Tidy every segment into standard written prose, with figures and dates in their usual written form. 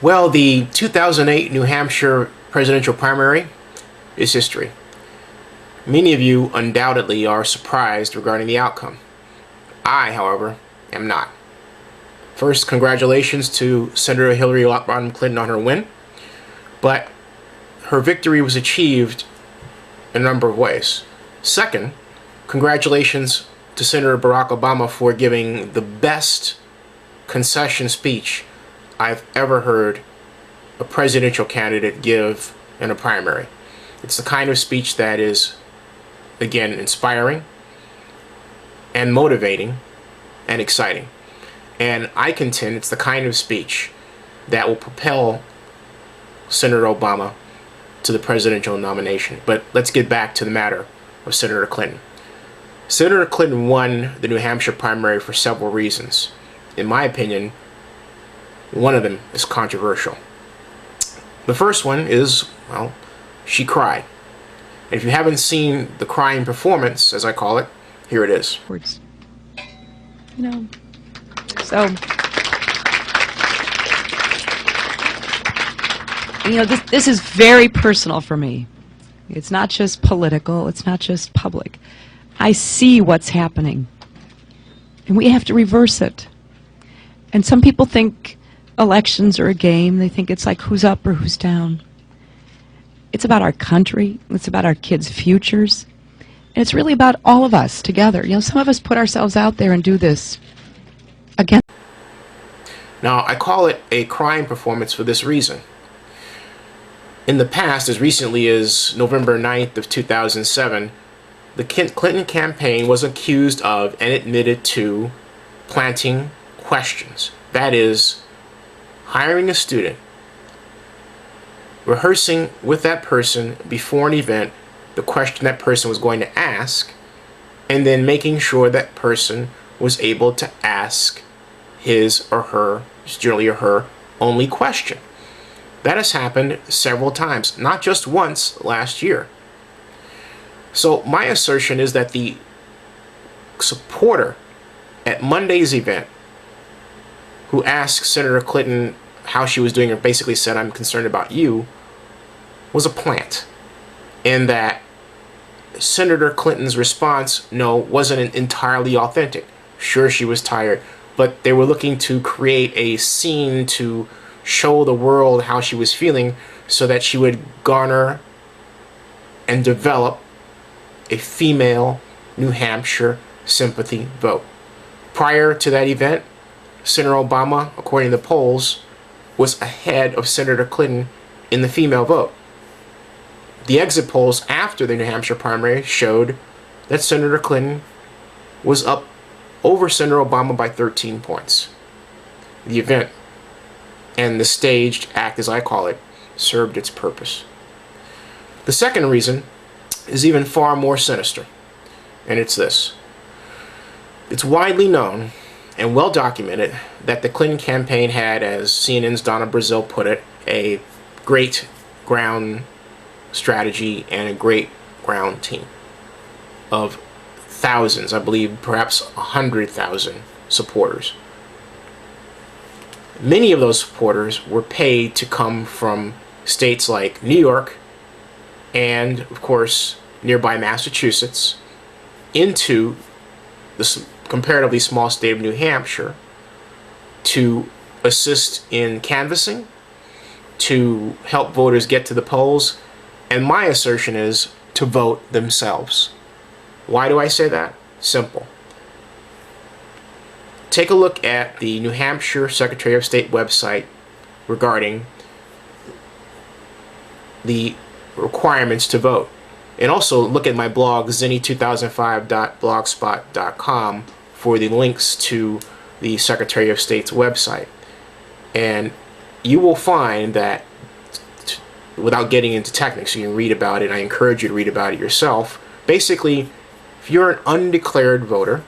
Well, the 2008 New Hampshire presidential primary is history. Many of you undoubtedly are surprised regarding the outcome. I, however, am not. First, congratulations to Senator Hillary Clinton on her win, but her victory was achieved in a number of ways. Second, congratulations to Senator Barack Obama for giving the best concession speech I've ever heard a presidential candidate give in a primary. It's the kind of speech that is, again, inspiring and motivating and exciting. And I contend it's the kind of speech that will propel Senator Obama to the presidential nomination. But let's get back to the matter of Senator Clinton. Senator Clinton won the New Hampshire primary for several reasons. In my opinion, one of them is controversial. The first one is, well, she cried. And if you haven't seen the crying performance, as I call it, here it is. Words. You know, so, this is very personal for me. It's not just political, it's not just public. I see what's happening, and we have to reverse it. And some people think elections are a game. They think it's like who's up or who's down. It's about our country. It's about our kids' futures. And it's really about all of us together. Some of us put ourselves out there and do this again. Now, I call it a crying performance for this reason. In the past, as recently as November 9th of 2007, the Clinton campaign was accused of and admitted to planting questions. That is, hiring a student, rehearsing with that person before an event the question that person was going to ask, and then making sure that person was able to ask his or her, generally her, only question. That has happened several times, not just once last year. So my assertion is that the supporter at Monday's event who asked Senator Clinton how she was doing, or basically said, "I'm concerned about you," was a plant. And that Senator Clinton's response, no, wasn't entirely authentic. Sure, she was tired, but they were looking to create a scene to show the world how she was feeling so that she would garner and develop a female New Hampshire sympathy vote. Prior to that event, Senator Obama, according to the polls, was ahead of Senator Clinton in the female vote. The exit polls after the New Hampshire primary showed that Senator Clinton was up over Senator Obama by 13 points. The event and the staged act, as I call it, served its purpose. The second reason is even far more sinister, and it's this. It's widely known and well documented that the Clinton campaign had, as CNN's Donna Brazile put it, a great ground strategy and a great ground team of thousands, I believe perhaps 100,000 supporters. Many of those supporters were paid to come from states like New York and, of course, nearby Massachusetts into the comparatively small state of New Hampshire to assist in canvassing, to help voters get to the polls, and my assertion is to vote themselves. Why do I say that? Simple. Take a look at the New Hampshire Secretary of State website regarding the requirements to vote. And also look at my blog, zinni2005.blogspot.com, for the links to the Secretary of State's website. And you will find that, without getting into techniques, you can read about it. I encourage you to read about it yourself. Basically, if you're an undeclared voter,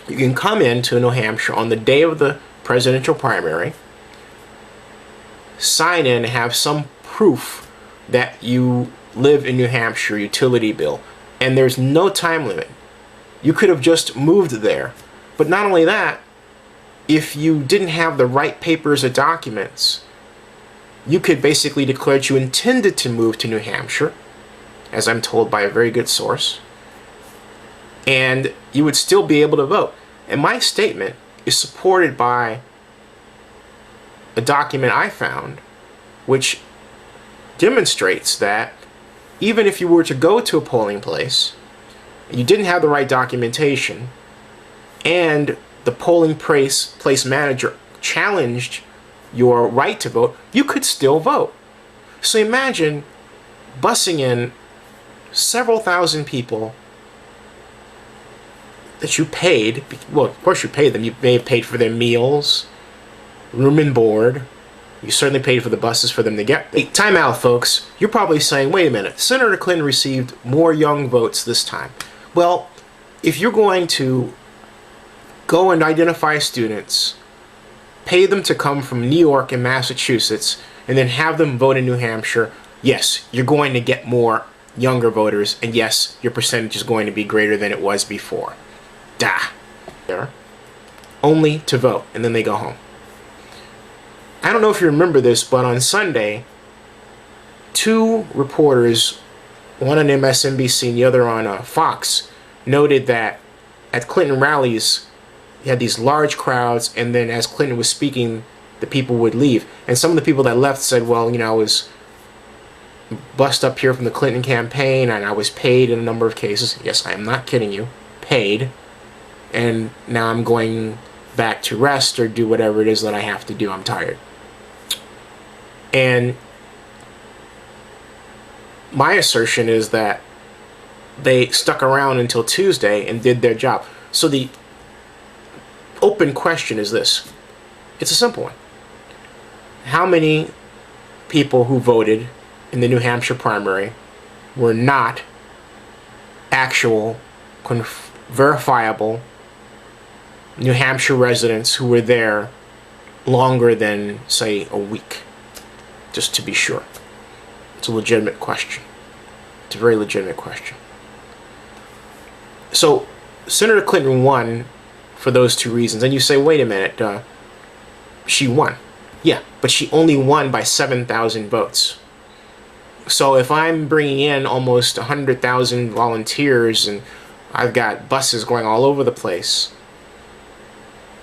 you can come into New Hampshire on the day of the presidential primary, sign in, and have some proof that you live in New Hampshire, utility bill, and there's no time limit. You could have just moved there. But not only that, if you didn't have the right papers or documents, you could basically declare that you intended to move to New Hampshire, as I'm told by a very good source, and you would still be able to vote. And my statement is supported by a document I found which demonstrates that even if you were to go to a polling place and you didn't have the right documentation and the polling place manager challenged your right to vote, you could still vote. So imagine bussing in several thousand people that you paid. Well, of course you paid them. You may have paid for their meals, room and board. You certainly paid for the buses for them to get. Hey, time out, folks. You're probably saying, wait a minute, Senator Clinton received more young votes this time. Well, if you're going to go and identify students, pay them to come from New York and Massachusetts, and then have them vote in New Hampshire, yes, you're going to get more younger voters, and yes, your percentage is going to be greater than it was before. There, only to vote, and then they go home. I don't know if you remember this, but on Sunday, two reporters, one on MSNBC and the other on Fox, noted that at Clinton rallies, you had these large crowds, and then as Clinton was speaking, the people would leave. And some of the people that left said, well, you know, I was bussed up here from the Clinton campaign, and I was paid in a number of cases. Yes, I am not kidding you. Paid. And now I'm going back to rest or do whatever it is that I have to do. I'm tired. And my assertion is that they stuck around until Tuesday and did their job. So the open question is this. It's a simple one. How many people who voted in the New Hampshire primary were not actual, verifiable New Hampshire residents who were there longer than, say, a week? Just to be sure. It's a legitimate question. It's a very legitimate question. So, Senator Clinton won for those two reasons. And you say, wait a minute, she won. Yeah, but she only won by 7,000 votes. So if I'm bringing in almost 100,000 volunteers and I've got buses going all over the place,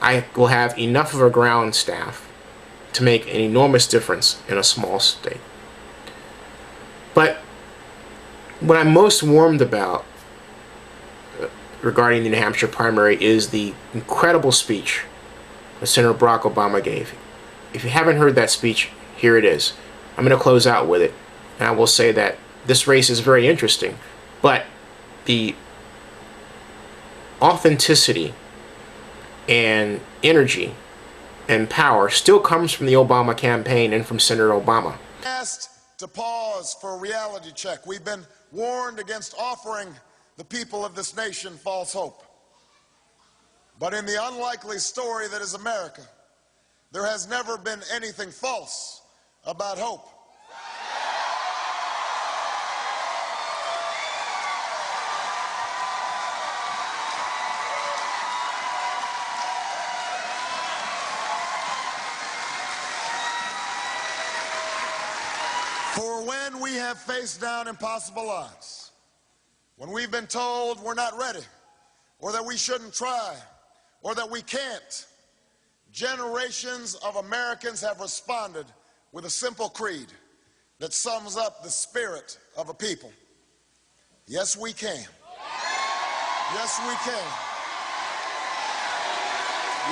I will have enough of a ground staff to make an enormous difference in a small state. But what I'm most warmed about regarding the New Hampshire primary is the incredible speech that Senator Barack Obama gave. If you haven't heard that speech, here it is. I'm going to close out with it. And I will say that this race is very interesting, but the authenticity and energy and power still comes from the Obama campaign and from Senator Obama. Asked to pause for a reality check. We've been warned against offering the people of this nation false hope. But in the unlikely story that is America, there has never been anything false about hope. For when we have faced down impossible odds, when we've been told we're not ready, or that we shouldn't try, or that we can't, generations of Americans have responded with a simple creed that sums up the spirit of a people. Yes, we can. Yes, we can.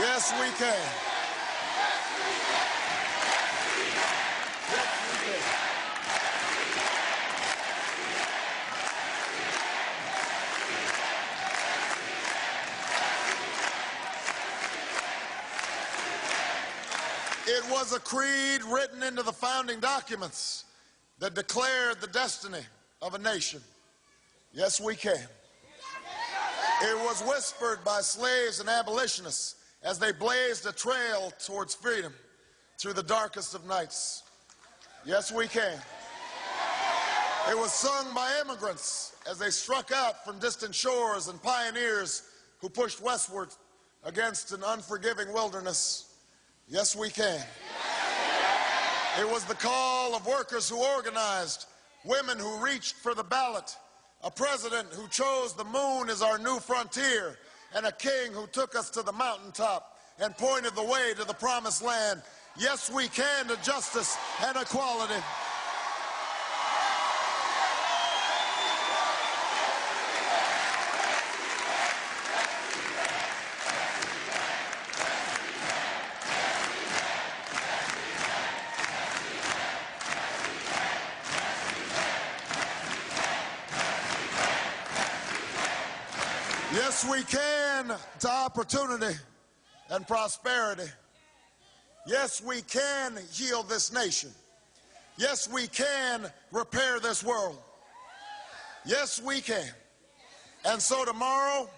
Yes, we can. It was a creed written into the founding documents that declared the destiny of a nation. Yes, we can. It was whispered by slaves and abolitionists as they blazed a trail towards freedom through the darkest of nights. Yes, we can. It was sung by immigrants as they struck out from distant shores and pioneers who pushed westward against an unforgiving wilderness. Yes, we can. It was the call of workers who organized, women who reached for the ballot, a president who chose the moon as our new frontier, and a king who took us to the mountaintop and pointed the way to the promised land. Yes, we can to justice and equality. Yes, we can to opportunity and prosperity. Yes, we can heal this nation. Yes, we can repair this world. Yes, we can. And so tomorrow,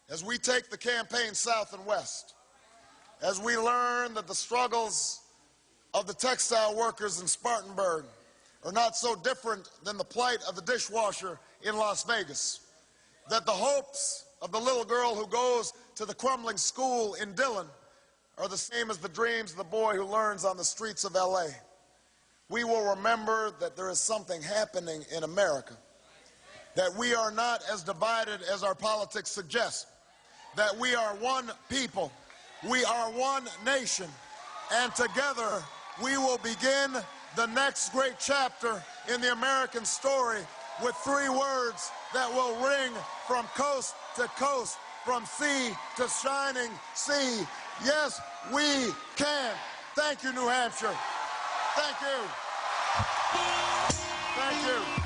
as we take the campaign south and west, as we learn that the struggles of the textile workers in Spartanburg are not so different than the plight of the dishwasher in Las Vegas, that the hopes of the little girl who goes to the crumbling school in Dillon are the same as the dreams of the boy who learns on the streets of LA. We will remember that there is something happening in America, that we are not as divided as our politics suggest, that we are one people, we are one nation, and together we will begin the next great chapter in the American story with 3 words that will ring from coast to coast, from sea to shining sea. Yes, we can. Thank you, New Hampshire. Thank you. Thank you.